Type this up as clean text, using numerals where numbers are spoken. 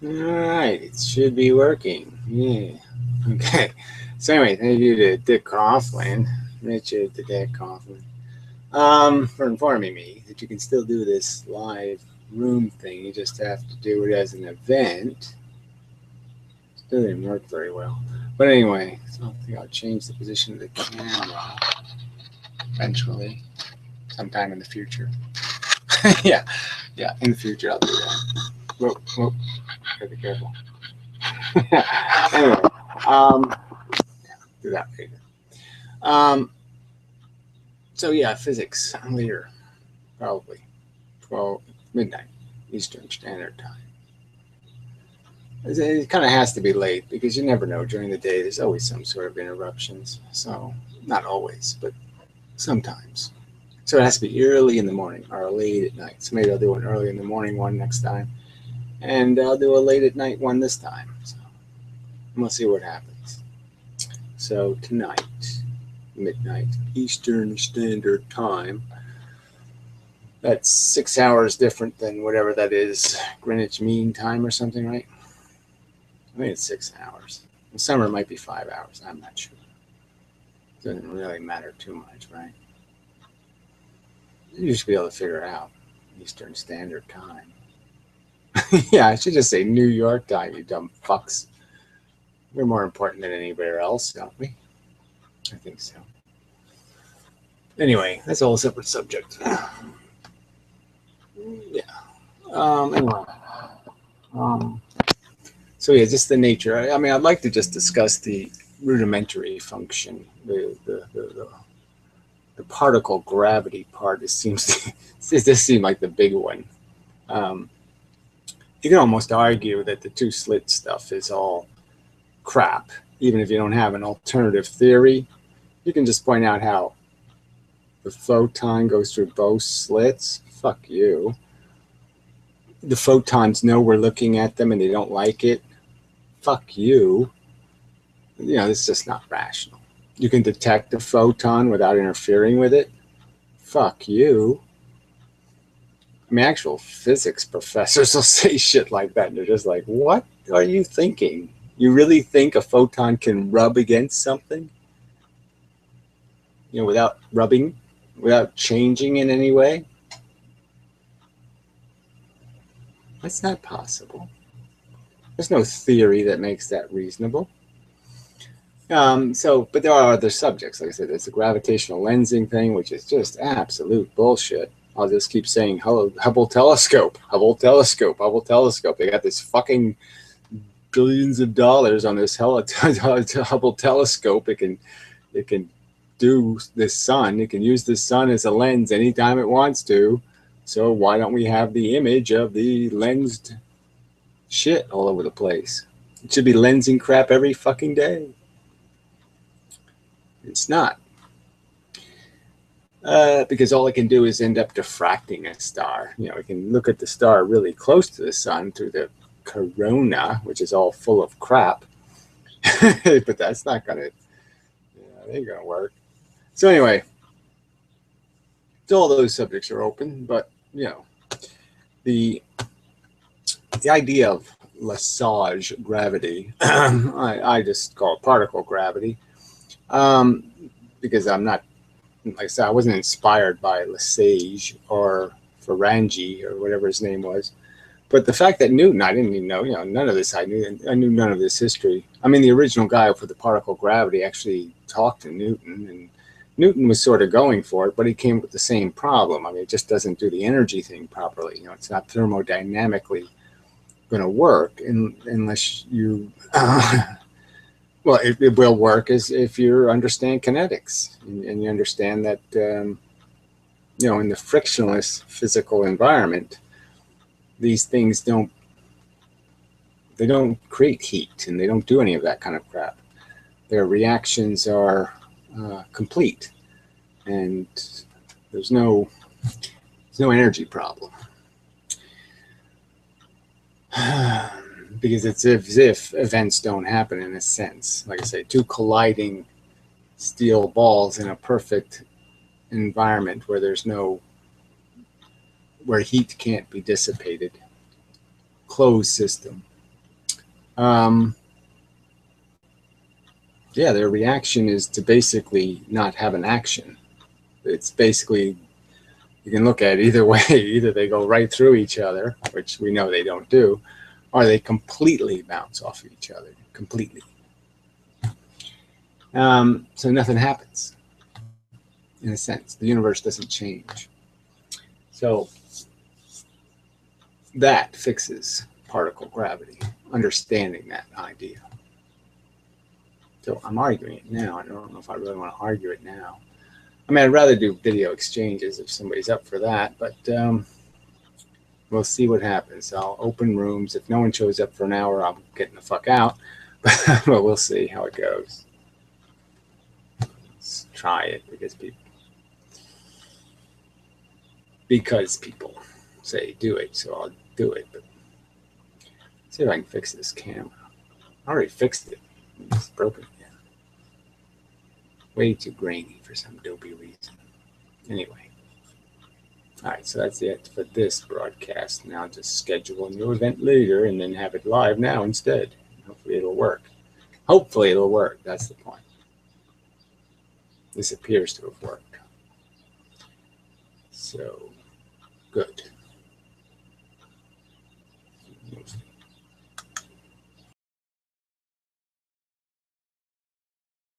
All right, it should be working. Yeah. Okay. So anyway, thank you to Dick Coughlin, Richard to Dick Coughlin, for informing me that you can still do this live room thing. You just have to do it as an event. Still didn't work very well. But anyway, so I think I'll change the position of the camera eventually, sometime in the future. Yeah, yeah, in the future I'll do that. Whoa, whoa, gotta be careful. Anyway, um, do that later. Um, so yeah, physics later, probably 12 midnight Eastern Standard Time. It kind of has to be late because you never know during the day. There's always some sort of interruptions. So not always, but sometimes. So it has to be early in the morning or late at night. So maybe I'll do an early in the morning one next time, and I'll do a late at night one this time. So we'll see what happens. So tonight, midnight Eastern Standard Time. That's 6 hours different than whatever that is, Greenwich Mean Time or something, right? I think it's 6 hours. In summer, it might be 5 hours. I'm not sure. Doesn't really matter too much, right? You should be able to figure it out. Eastern Standard Time. Yeah, I should just say New York time, you dumb fucks. We're more important than anywhere else, don't we? I think so. Anyway, that's a whole separate subject. Yeah. Anyway. Um, so yeah, just the nature. I mean, I'd like to just discuss the rudimentary function, the particle gravity part. It seems to, it does seem like the big one. Um, you can almost argue that the two slit stuff is all crap, even if you don't have an alternative theory. You can just point out how the photon goes through both slits. Fuck you. The photons know we're looking at them and they don't like it. Fuck you. You know, it's just not rational. You can detect a photon without interfering with it. Fuck you. I mean, actual physics professors will say shit like that, and they're just like, what are you thinking? You really think a photon can rub against something? You know, without rubbing, without changing in any way? That's not possible. There's no theory that makes that reasonable. But there are other subjects. Like I said, there's the gravitational lensing thing, which is just absolute bullshit. I'll just keep saying Hubble telescope, Hubble telescope, Hubble telescope. They got this fucking billions of dollars on this Hubble telescope. It can do the sun. It can use the sun as a lens anytime it wants to. So why don't we have the image of the lensed shit all over the place? It should be lensing crap every fucking day. It's not. Because all it can do is end up diffracting a star. You know, it can look at the star really close to the sun through the corona, which is all full of crap. But that's not gonna, it ain't gonna work. So anyway, all those subjects are open, but you know, the idea of Lesage gravity, I just call it particle gravity, because I'm not, like I said, I wasn't inspired by Lesage or Ferengi or whatever his name was. But the fact that Newton, I didn't even know, you know, none of this, I knew none of this history. I mean, the original guy for the particle gravity actually talked to Newton, and Newton was sort of going for it, but he came with the same problem. I mean, it just doesn't do the energy thing properly. You know, it's not thermodynamically going to work unless you, well, it will work as if you understand kinetics and you understand that, you know, in the frictionless physical environment, these things don't create heat and they don't do any of that kind of crap. Their reactions are complete, and there's no energy problem. Because it's as if events don't happen in a sense. Like I say, two colliding steel balls in a perfect environment where there's no, where heat can't be dissipated. Closed system. Yeah, their reaction is to basically not have an action. It's basically, you can look at it either way. Either they go right through each other, which we know they don't do, or they completely bounce off of each other, completely. So nothing happens, in a sense. The universe doesn't change. So that fixes particle gravity, understanding that idea. So I'm arguing it now. I don't know if I really want to argue it now. I mean, I'd rather do video exchanges if somebody's up for that, but we'll see what happens. I'll open rooms. If no one shows up for an hour, I'm getting the fuck out. But we'll see how it goes. Let's try it because people say do it, so I'll do it. But see if I can fix this camera. I already fixed it. It's broken again. Way too grainy for some dopey reason. Anyway. All right, so that's it for this broadcast. Now just schedule a new event later and then have it live now instead. Hopefully it'll work. Hopefully it'll work. That's the point. This appears to have worked. So, good.